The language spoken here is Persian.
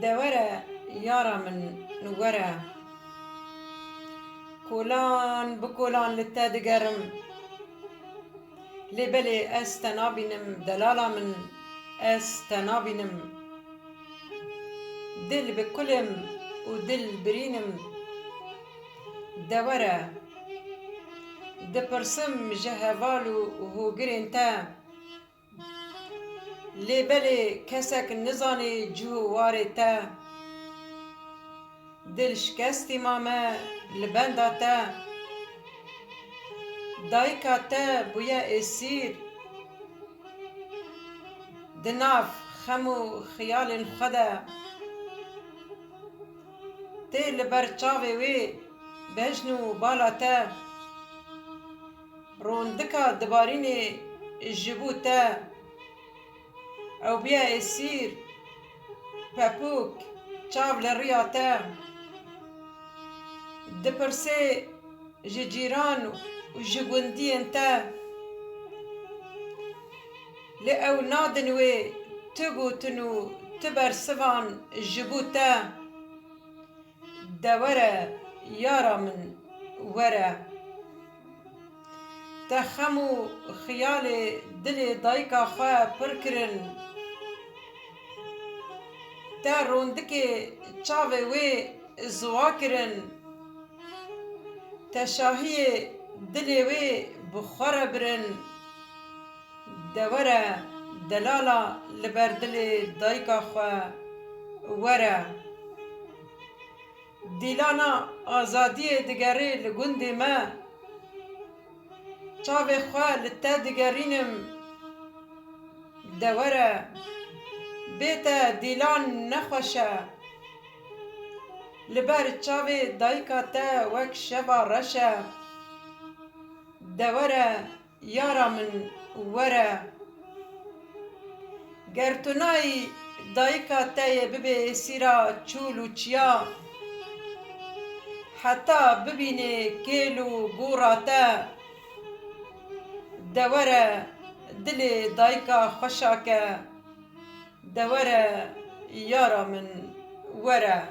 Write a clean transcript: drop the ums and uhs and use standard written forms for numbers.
دورة يارا من ورا كولان بكولان للتادقرم لبلي استنابنم دلالا من استنابنم دل بكلم ودل برينم دورة دپرسم جهوالو وهوگرين تا لبلي كسك نزاني جوواري تا دل شکستی مامه لبندا تا دایکا تا بویا اسیر دناف خمو خیال خدا تی لبر چاوه وی بجنو بالا تا روندکا دبارین جبو تا او بیا اسیر پپوک چاو لریا تا دپرسه جیران و جگوندین تا لأو نادنوی تگوتنو تبرسوان جبو تا دورة يارا من ورا تخمو خيال دلي دايكا خواه پرکرن تا روندكي چاوه وي زواكرن تشاهي دلي وي بخورا برن دورة دلالا لبر دلي دايكا خواه ورا دیلانا آزادی دگری لگوند ما چاوه خواه لتا دگرینم دوره بیتا دیلان نخوشه لبر چاوه دایکا تا وک شبا رشه دوره یارا من وره گرتونای دایکا تا ببه سیرا چولو چیا حتى ببيني كيلو قوراتا دورة دلي دايكا خشاكا دورة يارا من ورا